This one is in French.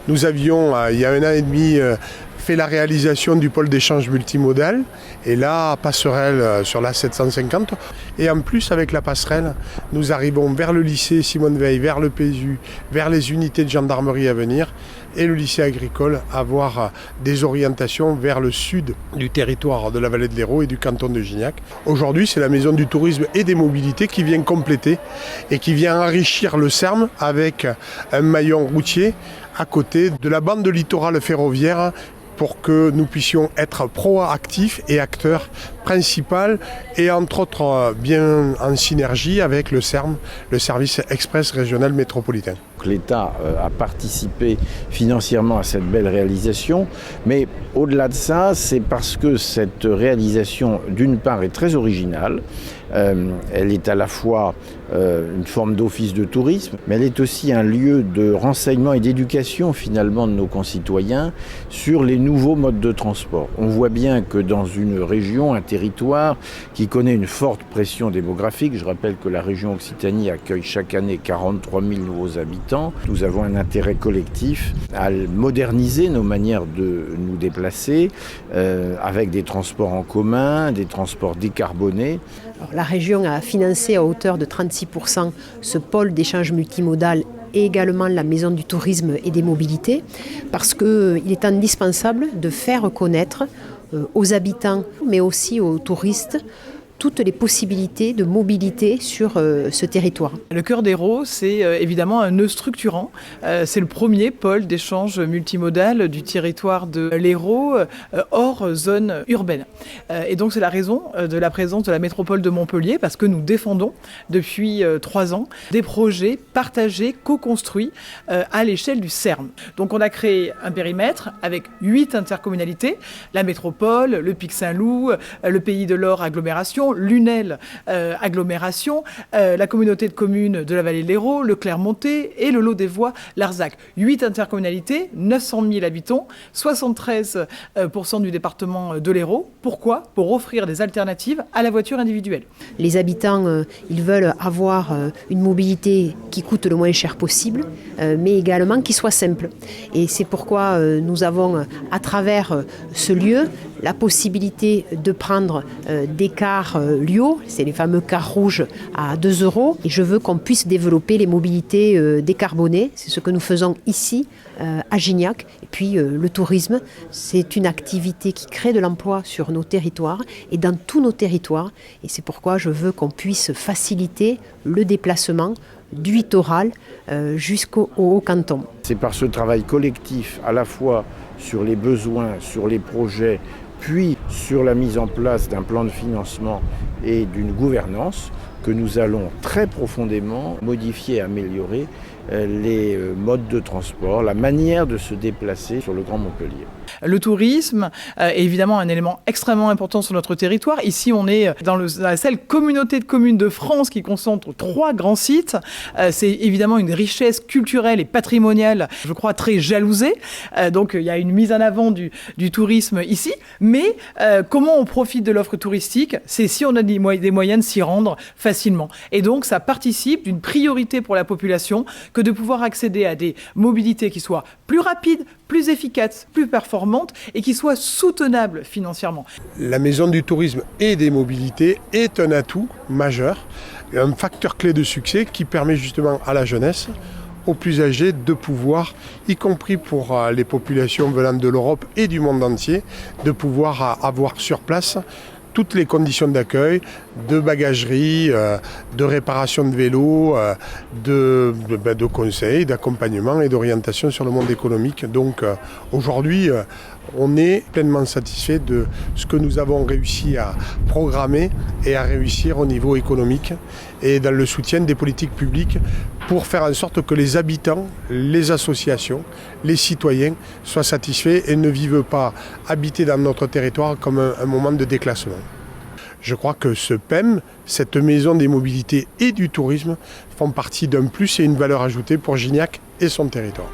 Nous avions, il y a 1 an et demi, fait la réalisation du pôle d'échange multimodal. Et là, passerelle sur la 750. Et en plus, avec la passerelle, nous arrivons vers le lycée Simone Veil, vers le PSU, vers les unités de gendarmerie à venir et le lycée agricole, avoir des orientations vers le sud du territoire de la vallée de l'Hérault et du canton de Gignac. Aujourd'hui, c'est la maison du tourisme et des mobilités qui vient compléter et qui vient enrichir le SERM avec un maillon routier à côté de la bande littorale ferroviaire pour que nous puissions être proactifs et acteurs principaux et entre autres bien en synergie avec le SERM, le service express régional métropolitain. L'État a participé financièrement à cette belle réalisation, mais au-delà de ça, c'est parce que cette réalisation, d'une part, est très originale. Elle est à la fois une forme d'office de tourisme, mais elle est aussi un lieu de renseignement et d'éducation finalement de nos concitoyens sur les nouveaux modes de transport. On voit bien que dans une région, un territoire qui connaît une forte pression démographique, je rappelle que la région Occitanie accueille chaque année 43 000 nouveaux habitants, nous avons un intérêt collectif à moderniser nos manières de nous déplacer avec des transports en commun, des transports décarbonés. Alors, la région a financé à hauteur de 36% ce pôle d'échange multimodal et également la maison du tourisme et des mobilités parce qu'il est indispensable de faire connaître aux habitants mais aussi aux touristes toutes les possibilités de mobilité sur ce territoire. Le cœur d'Hérault, c'est évidemment un nœud structurant. C'est le premier pôle d'échange multimodal du territoire de l'Hérault hors zone urbaine. Et donc c'est la raison de la présence de la métropole de Montpellier parce que nous défendons depuis 3 ans des projets partagés, co-construits à l'échelle du SERM. Donc on a créé un périmètre avec 8 intercommunalités, la métropole, le Pic Saint-Loup, le Pays de l'Or agglomération, l'UNEL agglomération, la communauté de communes de la vallée de l'Hérault, le Clermontais et le Lot des Voies, l'Arzac. 8 intercommunalités, 900 000 habitants, 73% du département de l'Hérault. Pourquoi ? Pour offrir des alternatives à la voiture individuelle. Les habitants, ils veulent avoir une mobilité qui coûte le moins cher possible, mais également qui soit simple. Et c'est pourquoi nous avons, à travers ce lieu, la possibilité de prendre des cars Lio, c'est les fameux cars rouges à 2 €. Et je veux qu'on puisse développer les mobilités décarbonées. C'est ce que nous faisons ici à Gignac. Et puis le tourisme, c'est une activité qui crée de l'emploi sur nos territoires et dans tous nos territoires. Et c'est pourquoi je veux qu'on puisse faciliter le déplacement du littoral jusqu'au haut canton. C'est par ce travail collectif à la fois sur les besoins, sur les projets, puis sur la mise en place d'un plan de financement et d'une gouvernance que nous allons très profondément modifier et améliorer les modes de transport, la manière de se déplacer sur le Grand Montpellier. Le tourisme est évidemment un élément extrêmement important sur notre territoire. Ici, on est dans la seule communauté de communes de France qui concentre 3 grands sites. C'est évidemment une richesse culturelle et patrimoniale, je crois, très jalousée. Donc, il y a une mise en avant du tourisme ici. Mais comment on profite de l'offre touristique ? C'est si on a des moyens de s'y rendre facilement. Et donc, ça participe d'une priorité pour la population que de pouvoir accéder à des mobilités qui soient plus rapides, plus efficaces, plus performantes et qui soient soutenables financièrement. La maison du tourisme et des mobilités est un atout majeur, un facteur clé de succès qui permet justement à la jeunesse, aux plus âgés de pouvoir, y compris pour les populations venant de l'Europe et du monde entier, de pouvoir avoir sur place toutes les conditions d'accueil, de bagagerie, de réparation de vélos, de conseils, d'accompagnement et d'orientation sur le monde économique. Donc aujourd'hui, on est pleinement satisfait de ce que nous avons réussi à programmer et à réussir au niveau économique et dans le soutien des politiques publiques pour faire en sorte que les habitants, les associations, les citoyens soient satisfaits et ne vivent pas habités dans notre territoire comme un moment de déclassement. Je crois que ce PEM, cette maison des mobilités et du tourisme, font partie d'un plus et une valeur ajoutée pour Gignac et son territoire.